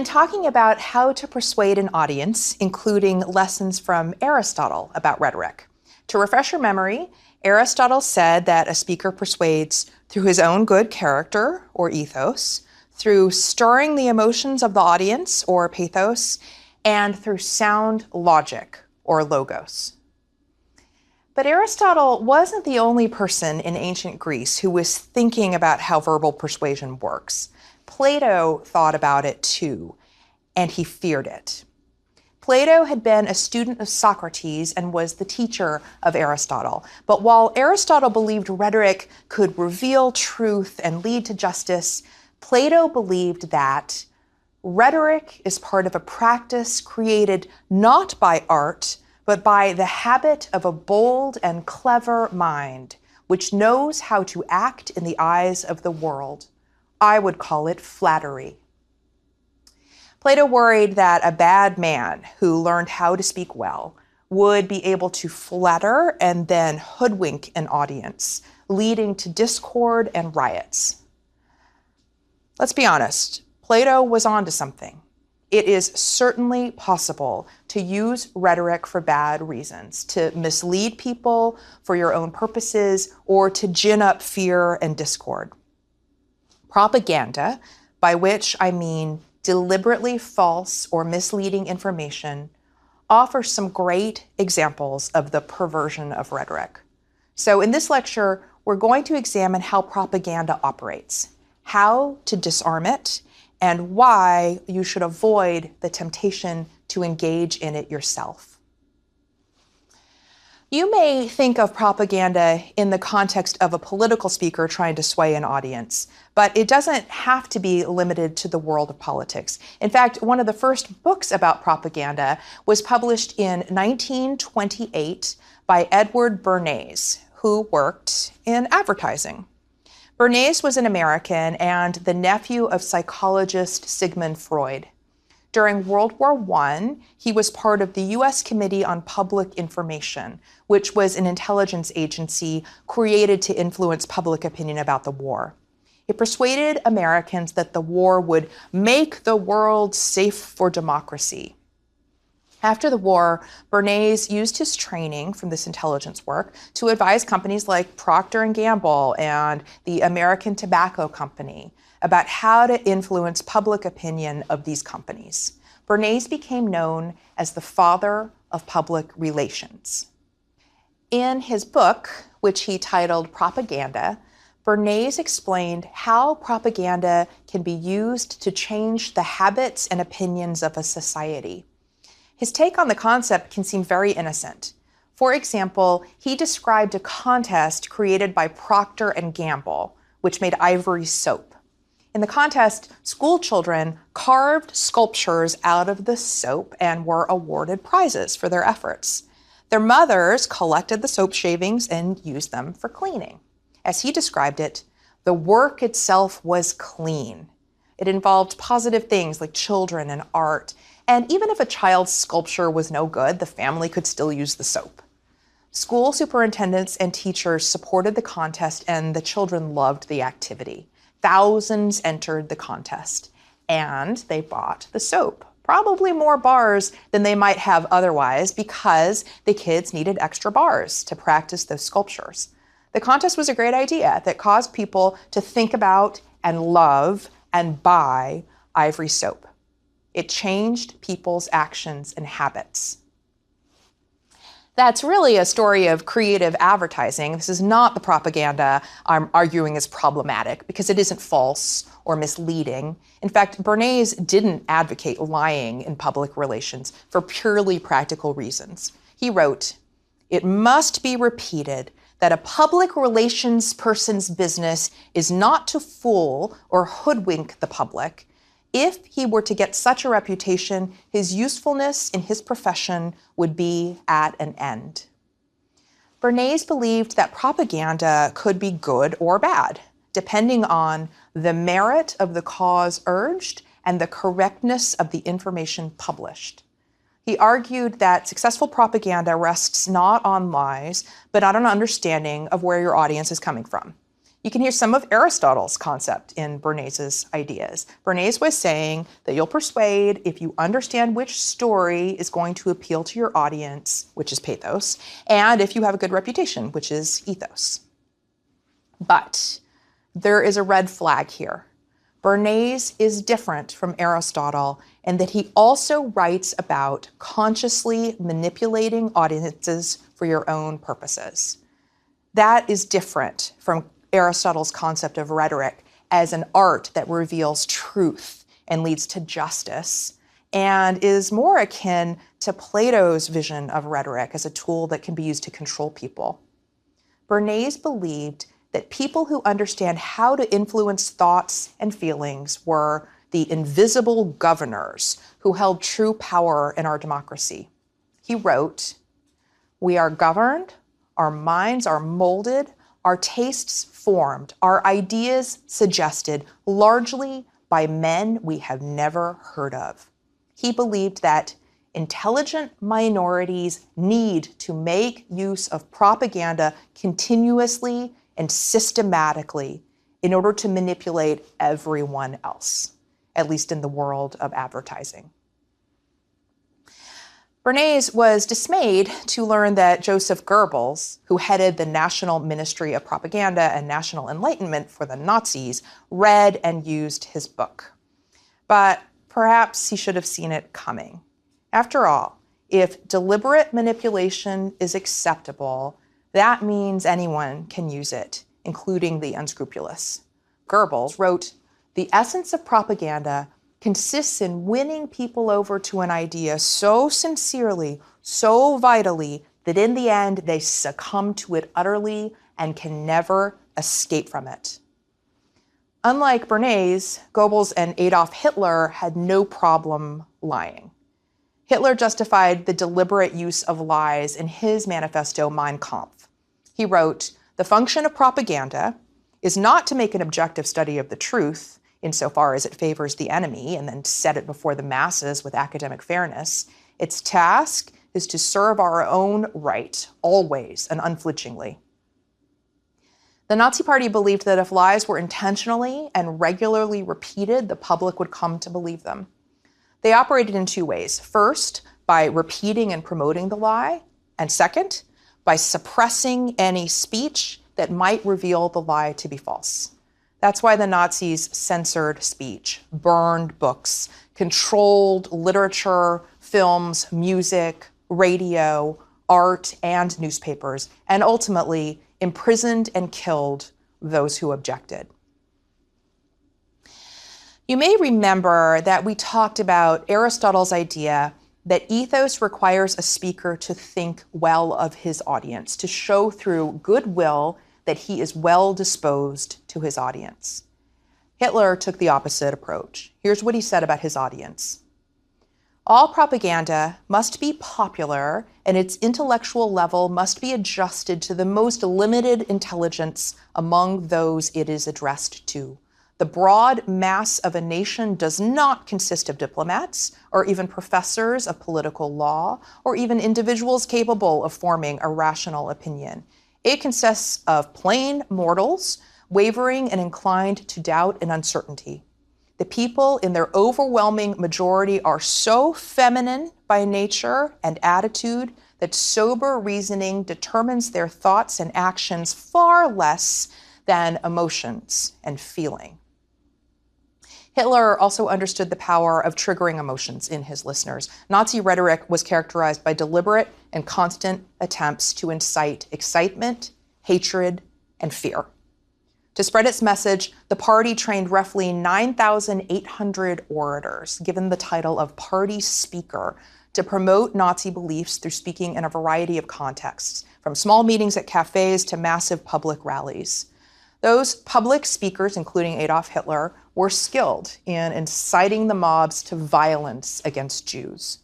been talking about how to persuade an audience, including lessons from Aristotle about rhetoric. To refresh your memory, Aristotle said that a speaker persuades through his own good character or ethos, through stirring the emotions of the audience or pathos, and through sound logic or logos. But Aristotle wasn't the only person in ancient Greece who was thinking about how verbal persuasion works. Plato thought about it too, and he feared it. Plato had been a student of Socrates and was the teacher of Aristotle. But while Aristotle believed rhetoric could reveal truth and lead to justice, Plato believed that rhetoric is part of a practice created not by art, but by the habit of a bold and clever mind, which knows how to act in the eyes of the world. I would call it flattery. Plato worried that a bad man who learned how to speak well would be able to flatter and then hoodwink an audience, leading to discord and riots. Let's be honest, Plato was onto something. It is certainly possible to use rhetoric for bad reasons, to mislead people for your own purposes, or to gin up fear and discord. Propaganda, by which I mean deliberately false or misleading information, offers some great examples of the perversion of rhetoric. So in this lecture, we're going to examine how propaganda operates, how to disarm it, and why you should avoid the temptation to engage in it yourself. You may think of propaganda in the context of a political speaker trying to sway an audience, but it doesn't have to be limited to the world of politics. In fact, one of the first books about propaganda was published in 1928 by Edward Bernays, who worked in advertising. Bernays was an American and the nephew of psychologist Sigmund Freud. During World War I, he was part of the U.S. Committee on Public Information, which was an intelligence agency created to influence public opinion about the war. It persuaded Americans that the war would make the world safe for democracy. After the war, Bernays used his training from this intelligence work to advise companies like Procter & Gamble and the American Tobacco Company about how to influence public opinion of these companies. Bernays became known as the father of public relations. In his book, which he titled Propaganda, Bernays explained how propaganda can be used to change the habits and opinions of a society. His take on the concept can seem very innocent. For example, he described a contest created by Procter & Gamble, which made ivory soap. In the contest, school children carved sculptures out of the soap and were awarded prizes for their efforts. Their mothers collected the soap shavings and used them for cleaning. As he described it, the work itself was clean. It involved positive things like children and art. And even if a child's sculpture was no good, the family could still use the soap. School superintendents and teachers supported the contest, and the children loved the activity. Thousands entered the contest, and they bought the soap. Probably more bars than they might have otherwise, because the kids needed extra bars to practice those sculptures. The contest was a great idea that caused people to think about and love and buy ivory soap. It changed people's actions and habits. That's really a story of creative advertising. This is not the propaganda I'm arguing is problematic, because it isn't false or misleading. In fact, Bernays didn't advocate lying in public relations for purely practical reasons. He wrote, "It must be repeated that a public relations person's business is not to fool or hoodwink the public. If he were to get such a reputation, his usefulness in his profession would be at an end." Bernays believed that propaganda could be good or bad, depending on the merit of the cause urged and the correctness of the information published. He argued that successful propaganda rests not on lies, but on an understanding of where your audience is coming from. You can hear some of Aristotle's concept in Bernays' ideas. Bernays was saying that you'll persuade if you understand which story is going to appeal to your audience, which is pathos, and if you have a good reputation, which is ethos. But there is a red flag here. Bernays is different from Aristotle in that he also writes about consciously manipulating audiences for your own purposes. That is different from Aristotle's concept of rhetoric as an art that reveals truth and leads to justice, and is more akin to Plato's vision of rhetoric as a tool that can be used to control people. Bernays believed that people who understand how to influence thoughts and feelings were the invisible governors who held true power in our democracy. He wrote, "We are governed, our minds are molded, our tastes formed, our ideas suggested, largely by men we have never heard of." He believed that intelligent minorities need to make use of propaganda continuously and systematically in order to manipulate everyone else, at least in the world of advertising. Bernays was dismayed to learn that Joseph Goebbels, who headed the National Ministry of Propaganda and National Enlightenment for the Nazis, read and used his book. But perhaps he should have seen it coming. After all, if deliberate manipulation is acceptable, that means anyone can use it, including the unscrupulous. Goebbels wrote, "The essence of propaganda consists in winning people over to an idea so sincerely, so vitally, that in the end they succumb to it utterly and can never escape from it." Unlike Bernays, Goebbels and Adolf Hitler had no problem lying. Hitler justified the deliberate use of lies in his manifesto Mein Kampf. He wrote, "The function of propaganda is not to make an objective study of the truth, insofar as it favors the enemy, and then set it before the masses with academic fairness. Its task is to serve our own right, always and unflinchingly." The Nazi Party believed that if lies were intentionally and regularly repeated, the public would come to believe them. They operated in two ways. First, by repeating and promoting the lie, and second, by suppressing any speech that might reveal the lie to be false. That's why the Nazis censored speech, burned books, controlled literature, films, music, radio, art, and newspapers, and ultimately imprisoned and killed those who objected. You may remember that we talked about Aristotle's idea that ethos requires a speaker to think well of his audience, to show through goodwill that he is well disposed to his audience. Hitler took the opposite approach. Here's what he said about his audience. "All propaganda must be popular, and its intellectual level must be adjusted to the most limited intelligence among those it is addressed to. The broad mass of a nation does not consist of diplomats, or even professors of political law, or even individuals capable of forming a rational opinion. It consists of plain mortals, wavering and inclined to doubt and uncertainty. The people, in their overwhelming majority, are so feminine by nature and attitude that sober reasoning determines their thoughts and actions far less than emotions and feeling." Hitler also understood the power of triggering emotions in his listeners. Nazi rhetoric was characterized by deliberate and constant attempts to incite excitement, hatred, and fear. To spread its message, the party trained roughly 9,800 orators, given the title of party speaker, to promote Nazi beliefs through speaking in a variety of contexts, from small meetings at cafes to massive public rallies. Those public speakers, including Adolf Hitler, were skilled in inciting the mobs to violence against Jews.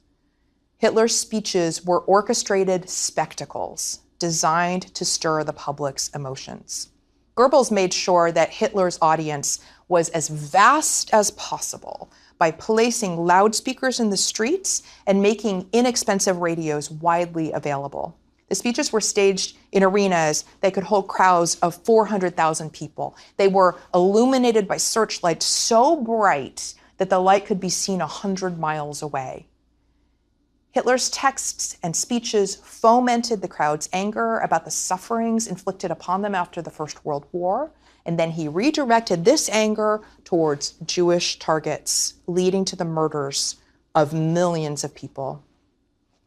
Hitler's speeches were orchestrated spectacles designed to stir the public's emotions. Goebbels made sure that Hitler's audience was as vast as possible by placing loudspeakers in the streets and making inexpensive radios widely available. The speeches were staged in arenas that could hold crowds of 400,000 people. They were illuminated by searchlights so bright that the light could be seen 100 miles away. Hitler's texts and speeches fomented the crowd's anger about the sufferings inflicted upon them after the First World War, and then he redirected this anger towards Jewish targets, leading to the murders of millions of people.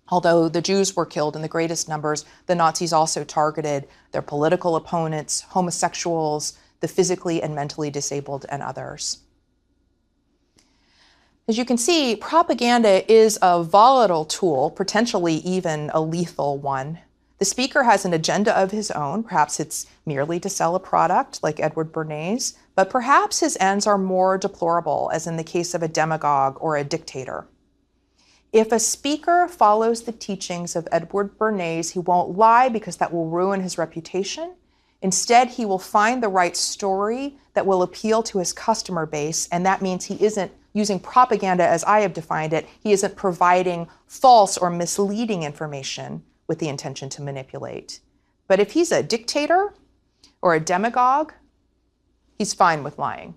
Although the Jews were killed in the greatest numbers, the Nazis also targeted their political opponents, homosexuals, the physically and mentally disabled, and others. As you can see, propaganda is a volatile tool, potentially even a lethal one. The speaker has an agenda of his own. Perhaps it's merely to sell a product, like Edward Bernays, but perhaps his ends are more deplorable, as in the case of a demagogue or a dictator. If a speaker follows the teachings of Edward Bernays, he won't lie because that will ruin his reputation. Instead, he will find the right story that will appeal to his customer base, and that means he isn't using propaganda as I have defined it. He isn't providing false or misleading information with the intention to manipulate. But if he's a dictator or a demagogue, he's fine with lying.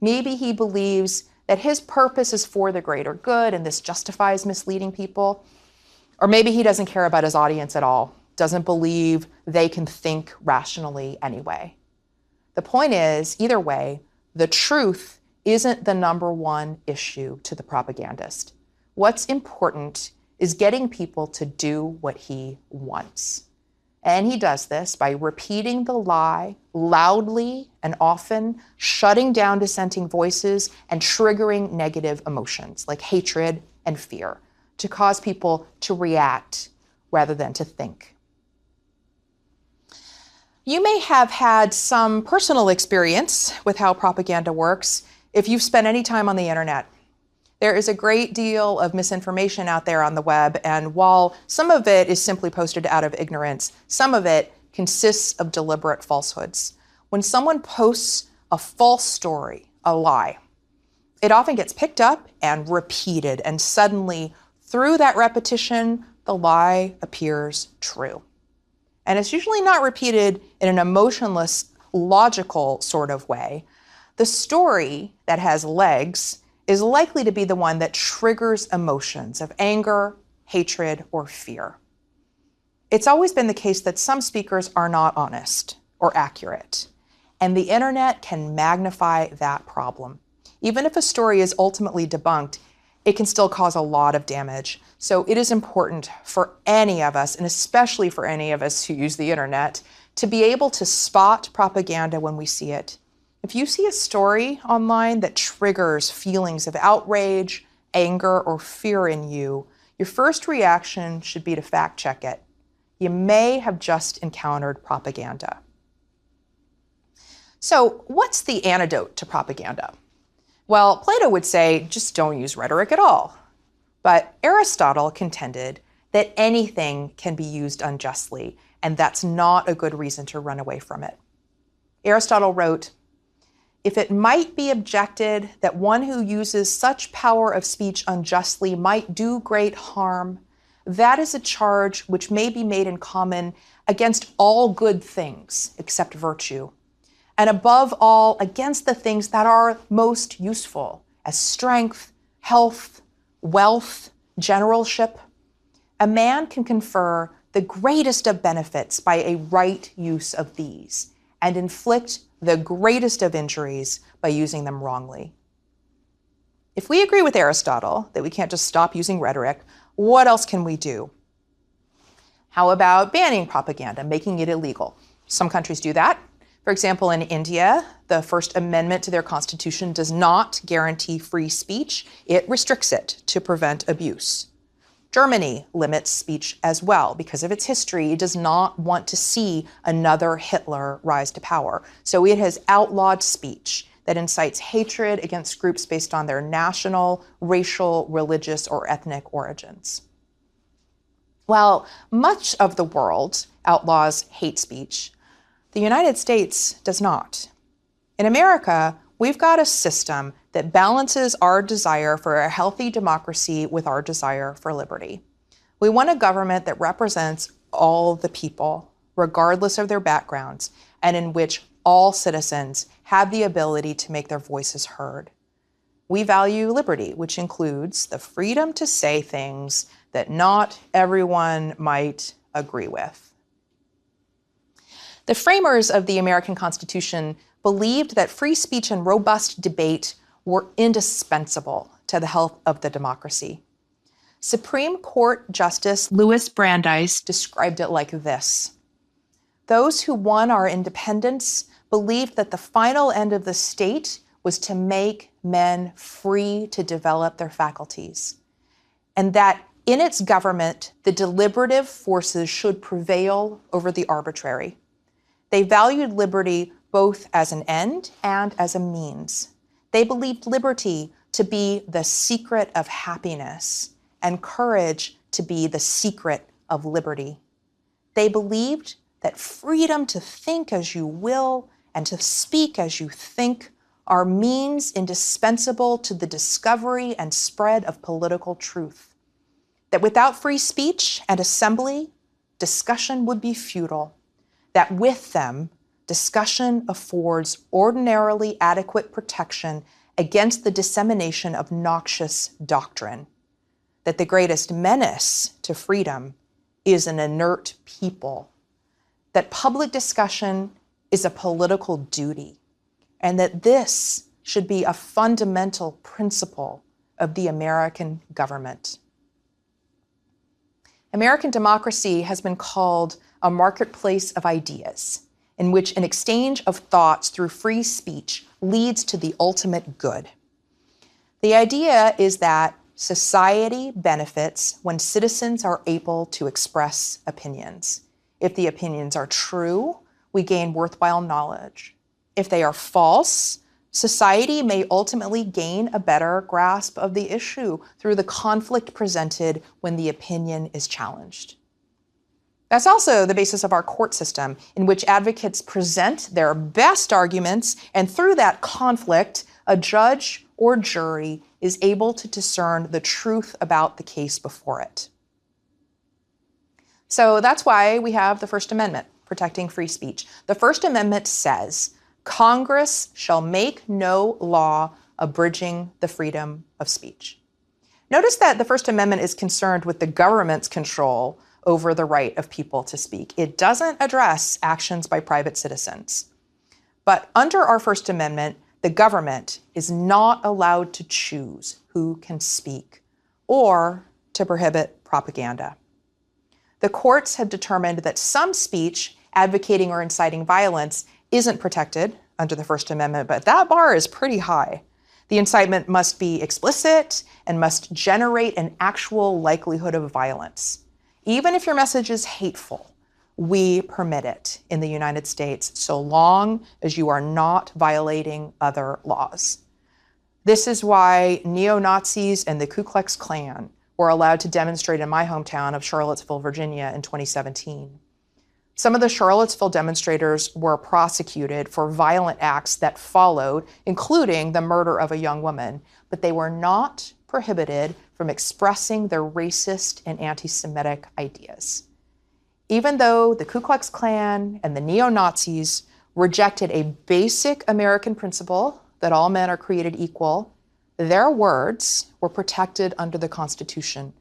Maybe he believes that his purpose is for the greater good and this justifies misleading people. Or maybe he doesn't care about his audience at all, doesn't believe they can think rationally anyway. The point is, either way, the truth isn't the number one issue to the propagandist. What's important is getting people to do what he wants. And he does this by repeating the lie loudly and often, shutting down dissenting voices, and triggering negative emotions like hatred and fear to cause people to react rather than to think. You may have had some personal experience with how propaganda works if you've spent any time on the internet. There is a great deal of misinformation out there on the web, and while some of it is simply posted out of ignorance, some of it consists of deliberate falsehoods. When someone posts a false story, a lie, it often gets picked up and repeated, and suddenly, through that repetition, the lie appears true. And it's usually not repeated in an emotionless, logical sort of way. The story that has legs is likely to be the one that triggers emotions of anger, hatred, or fear. It's always been the case that some speakers are not honest or accurate, and the internet can magnify that problem. Even if a story is ultimately debunked, it can still cause a lot of damage. So it is important for any of us, and especially for any of us who use the internet, to be able to spot propaganda when we see it. If you see a story online that triggers feelings of outrage, anger, or fear in you, your first reaction should be to fact check it. You may have just encountered propaganda. So, what's the antidote to propaganda? Well, Plato would say, just don't use rhetoric at all. But Aristotle contended that anything can be used unjustly, and that's not a good reason to run away from it. Aristotle wrote, "If it might be objected that one who uses such power of speech unjustly might do great harm, that is a charge which may be made in common against all good things except virtue, and above all against the things that are most useful, as strength, health, wealth, generalship. A man can confer the greatest of benefits by a right use of these, and inflict the greatest of injuries by using them wrongly." If we agree with Aristotle that we can't just stop using rhetoric, what else can we do? How about banning propaganda, making it illegal? Some countries do that. For example, in India, the First Amendment to their constitution does not guarantee free speech. It restricts it to prevent abuse. Germany limits speech as well because of its history. It does not want to see another Hitler rise to power. So it has outlawed speech that incites hatred against groups based on their national, racial, religious, or ethnic origins. While much of the world outlaws hate speech, the United States does not. In America, we've got a system that balances our desire for a healthy democracy with our desire for liberty. We want a government that represents all the people, regardless of their backgrounds, and in which all citizens have the ability to make their voices heard. We value liberty, which includes the freedom to say things that not everyone might agree with. The framers of the American Constitution believed that free speech and robust debate were indispensable to the health of the democracy. Supreme Court Justice Louis Brandeis described it like this: "Those who won our independence believed that the final end of the state was to make men free to develop their faculties, and that in its government, the deliberative forces should prevail over the arbitrary. They valued liberty both as an end and as a means. They believed liberty to be the secret of happiness and courage to be the secret of liberty. They believed that freedom to think as you will and to speak as you think are means indispensable to the discovery and spread of political truth. That without free speech and assembly, discussion would be futile. That with them, discussion affords ordinarily adequate protection against the dissemination of noxious doctrine. That the greatest menace to freedom is an inert people. That public discussion is a political duty, and that this should be a fundamental principle of the American government." American democracy has been called a marketplace of ideas, in which an exchange of thoughts through free speech leads to the ultimate good. The idea is that society benefits when citizens are able to express opinions. If the opinions are true, we gain worthwhile knowledge. If they are false, society may ultimately gain a better grasp of the issue through the conflict presented when the opinion is challenged. That's also the basis of our court system, in which advocates present their best arguments, and through that conflict, a judge or jury is able to discern the truth about the case before it. So that's why we have the First Amendment, protecting free speech. The First Amendment says, "Congress shall make no law abridging the freedom of speech." Notice that the First Amendment is concerned with the government's control over the right of people to speak. It doesn't address actions by private citizens. But under our First Amendment, the government is not allowed to choose who can speak or to prohibit propaganda. The courts have determined that some speech advocating or inciting violence isn't protected under the First Amendment, but that bar is pretty high. The incitement must be explicit and must generate an actual likelihood of violence. Even if your message is hateful, we permit it in the United States so long as you are not violating other laws. This is why neo-Nazis and the Ku Klux Klan were allowed to demonstrate in my hometown of Charlottesville, Virginia in 2017. Some of the Charlottesville demonstrators were prosecuted for violent acts that followed, including the murder of a young woman, but they were not prohibited from expressing their racist and anti-Semitic ideas. Even though the Ku Klux Klan and the neo-Nazis rejected a basic American principle that all men are created equal, their words were protected under the Constitution.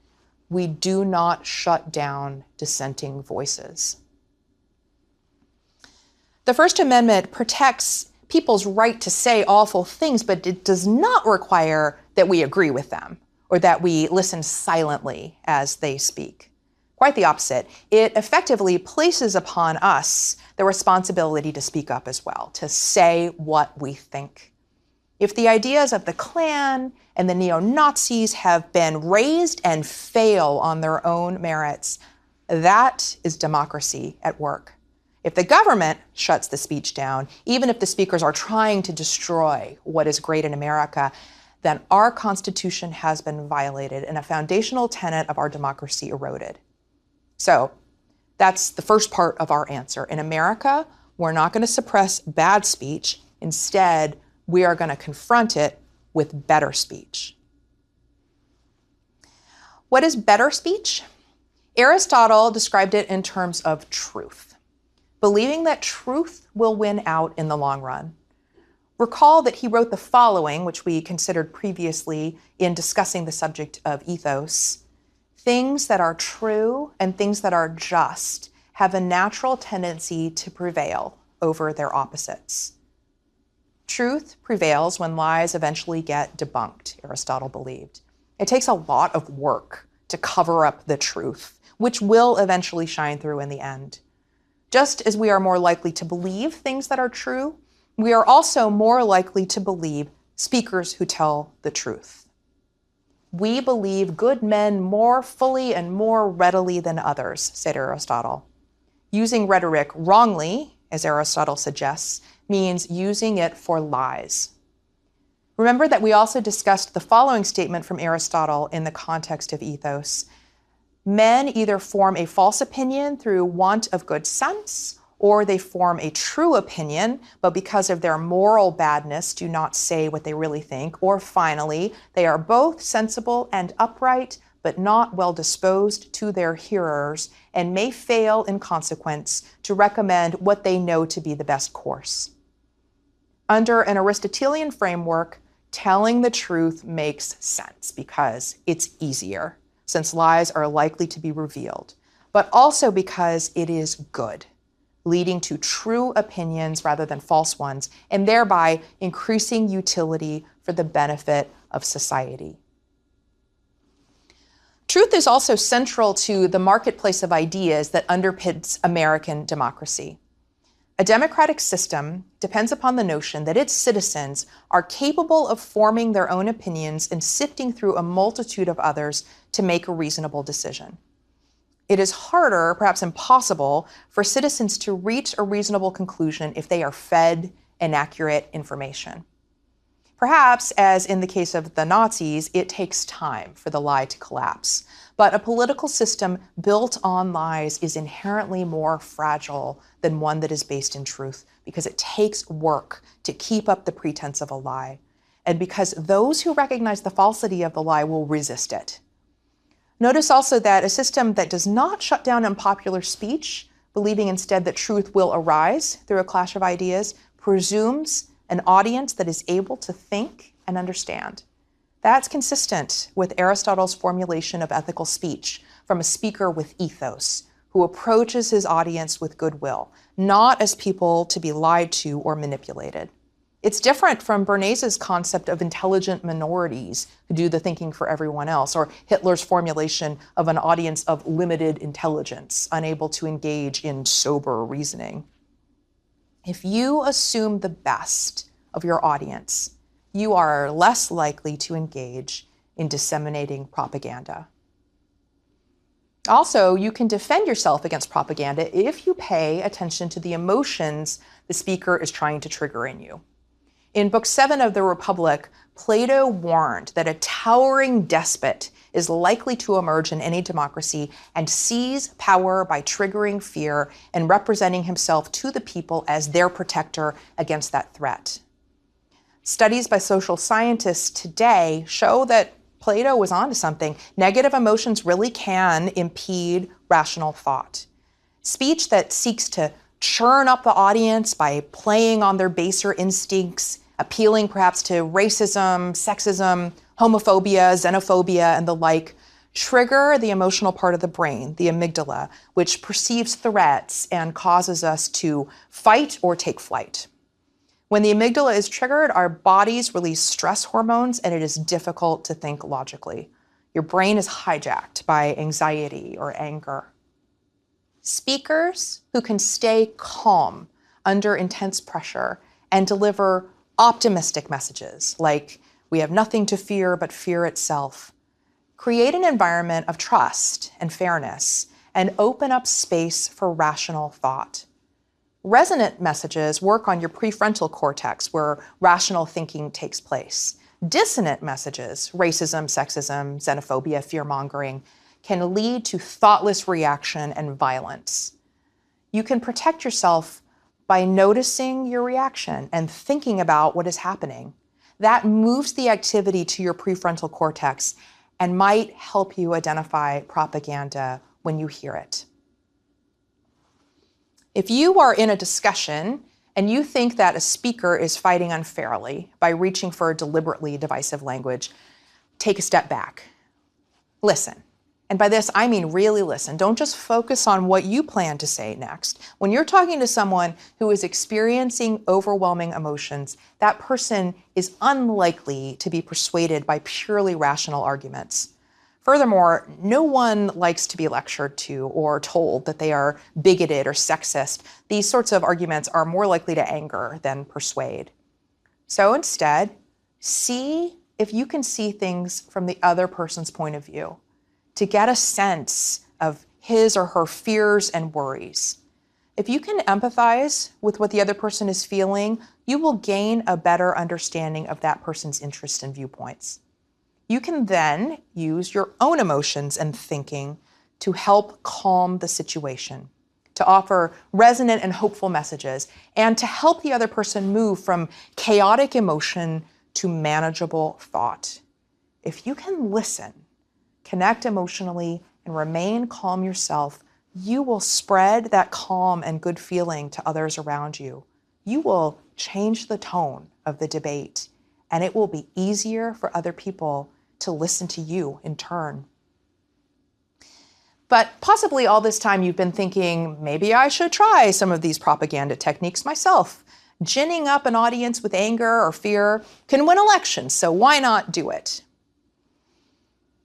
We do not shut down dissenting voices. The First Amendment protects people's right to say awful things, but it does not require that we agree with them or that we listen silently as they speak. Quite the opposite. It effectively places upon us the responsibility to speak up as well, to say what we think. If the ideas of the Klan and the neo-Nazis have been raised and fail on their own merits, that is democracy at work. If the government shuts the speech down, even if the speakers are trying to destroy what is great in America, then our Constitution has been violated and a foundational tenet of our democracy eroded. So that's the first part of our answer. In America, we're not going to suppress bad speech. Instead, we are going to confront it with better speech. What is better speech? Aristotle described it in terms of truth, believing that truth will win out in the long run. Recall that he wrote the following, which we considered previously in discussing the subject of ethos. Things that are true and things that are just have a natural tendency to prevail over their opposites. Truth prevails when lies eventually get debunked, Aristotle believed. It takes a lot of work to cover up the truth, which will eventually shine through in the end. Just as we are more likely to believe things that are true, we are also more likely to believe speakers who tell the truth. We believe good men more fully and more readily than others, said Aristotle. Using rhetoric wrongly, as Aristotle suggests, means using it for lies. Remember that we also discussed the following statement from Aristotle in the context of ethos. Men either form a false opinion through want of good sense, or they form a true opinion, but because of their moral badness do not say what they really think. Or finally, they are both sensible and upright, but not well disposed to their hearers, and may fail in consequence to recommend what they know to be the best course. Under an Aristotelian framework, telling the truth makes sense because it's easier, since lies are likely to be revealed, but also because it is good, leading to true opinions rather than false ones, and thereby increasing utility for the benefit of society. Truth is also central to the marketplace of ideas that underpins American democracy. A democratic system depends upon the notion that its citizens are capable of forming their own opinions and sifting through a multitude of others to make a reasonable decision. It is harder, perhaps impossible, for citizens to reach a reasonable conclusion if they are fed inaccurate information. Perhaps, as in the case of the Nazis, it takes time for the lie to collapse. But a political system built on lies is inherently more fragile than one that is based in truth, because it takes work to keep up the pretense of a lie, and because those who recognize the falsity of the lie will resist it. Notice also that a system that does not shut down unpopular speech, believing instead that truth will arise through a clash of ideas, presumes an audience that is able to think and understand. That's consistent with Aristotle's formulation of ethical speech from a speaker with ethos, who approaches his audience with goodwill, not as people to be lied to or manipulated. It's different from Bernays' concept of intelligent minorities who do the thinking for everyone else, or Hitler's formulation of an audience of limited intelligence, unable to engage in sober reasoning. If you assume the best of your audience, you are less likely to engage in disseminating propaganda. Also, you can defend yourself against propaganda if you pay attention to the emotions the speaker is trying to trigger in you. In Book 7 of the Republic, Plato warned that a towering despot is likely to emerge in any democracy and seize power by triggering fear and representing himself to the people as their protector against that threat. Studies by social scientists today show that Plato was onto something. Negative emotions really can impede rational thought. Speech that seeks to churn up the audience by playing on their baser instincts, appealing perhaps to racism, sexism, homophobia, xenophobia, and the like, trigger the emotional part of the brain, the amygdala, which perceives threats and causes us to fight or take flight. When the amygdala is triggered, our bodies release stress hormones, and it is difficult to think logically. Your brain is hijacked by anxiety or anger. Speakers who can stay calm under intense pressure and deliver optimistic messages, like "we have nothing to fear but fear itself," create an environment of trust and fairness and open up space for rational thought. Resonant messages work on your prefrontal cortex, where rational thinking takes place. Dissonant messages, racism, sexism, xenophobia, fear-mongering, can lead to thoughtless reaction and violence. You can protect yourself by noticing your reaction and thinking about what is happening. That moves the activity to your prefrontal cortex and might help you identify propaganda when you hear it. If you are in a discussion and you think that a speaker is fighting unfairly by reaching for deliberately divisive language, take a step back. Listen. And by this, I mean really listen. Don't just focus on what you plan to say next. When you're talking to someone who is experiencing overwhelming emotions, that person is unlikely to be persuaded by purely rational arguments. Furthermore, no one likes to be lectured to or told that they are bigoted or sexist. These sorts of arguments are more likely to anger than persuade. So instead, see if you can see things from the other person's point of view, to get a sense of his or her fears and worries. If you can empathize with what the other person is feeling, you will gain a better understanding of that person's interests and viewpoints. You can then use your own emotions and thinking to help calm the situation, to offer resonant and hopeful messages, and to help the other person move from chaotic emotion to manageable thought. If you can listen, connect emotionally, and remain calm yourself, you will spread that calm and good feeling to others around you. You will change the tone of the debate, and it will be easier for other people to listen to you in turn. But possibly all this time you've been thinking, maybe I should try some of these propaganda techniques myself. Ginning up an audience with anger or fear can win elections, so why not do it?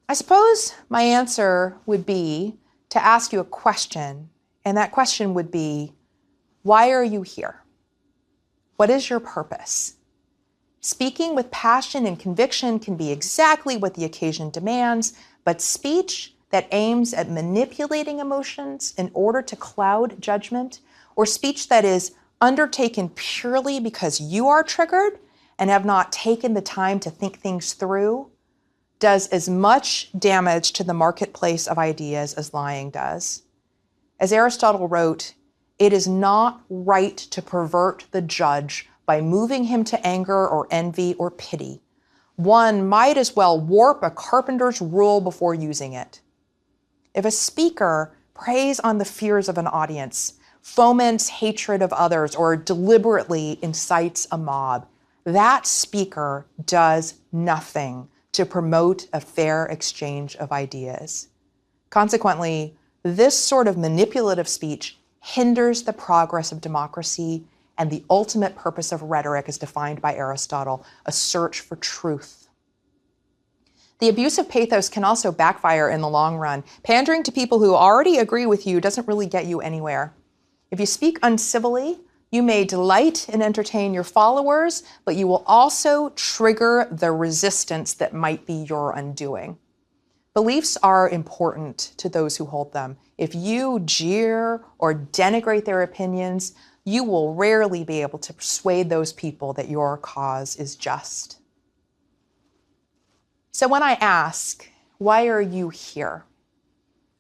I suppose my answer would be to ask you a question, and that question would be, why are you here? What is your purpose? Speaking with passion and conviction can be exactly what the occasion demands, but speech that aims at manipulating emotions in order to cloud judgment, or speech that is undertaken purely because you are triggered and have not taken the time to think things through, does as much damage to the marketplace of ideas as lying does. As Aristotle wrote, it is not right to pervert the judge by moving him to anger or envy or pity. One might as well warp a carpenter's rule before using it. If a speaker preys on the fears of an audience, foments hatred of others, or deliberately incites a mob, that speaker does nothing to promote a fair exchange of ideas. Consequently, this sort of manipulative speech hinders the progress of democracy and the ultimate purpose of rhetoric as defined by Aristotle, a search for truth. The abuse of pathos can also backfire in the long run. Pandering to people who already agree with you doesn't really get you anywhere. If you speak uncivilly, you may delight and entertain your followers, but you will also trigger the resistance that might be your undoing. Beliefs are important to those who hold them. If you jeer or denigrate their opinions, you will rarely be able to persuade those people that your cause is just. So when I ask, why are you here?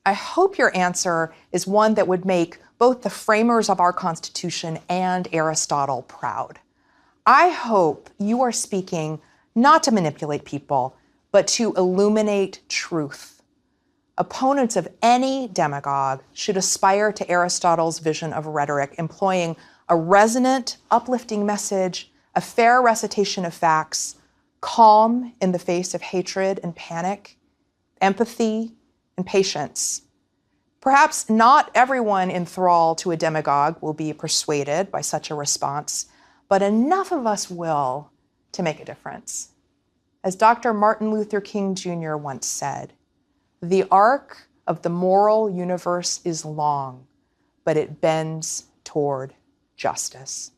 I hope your answer is one that would make both the framers of our Constitution and Aristotle proud. I hope you are speaking not to manipulate people, but to illuminate truth. Opponents of any demagogue should aspire to Aristotle's vision of rhetoric, employing a resonant, uplifting message, a fair recitation of facts, calm in the face of hatred and panic, empathy and patience. Perhaps not everyone in thrall to a demagogue will be persuaded by such a response, but enough of us will to make a difference. As Dr. Martin Luther King Jr. once said, "The arc of the moral universe is long, but it bends toward justice."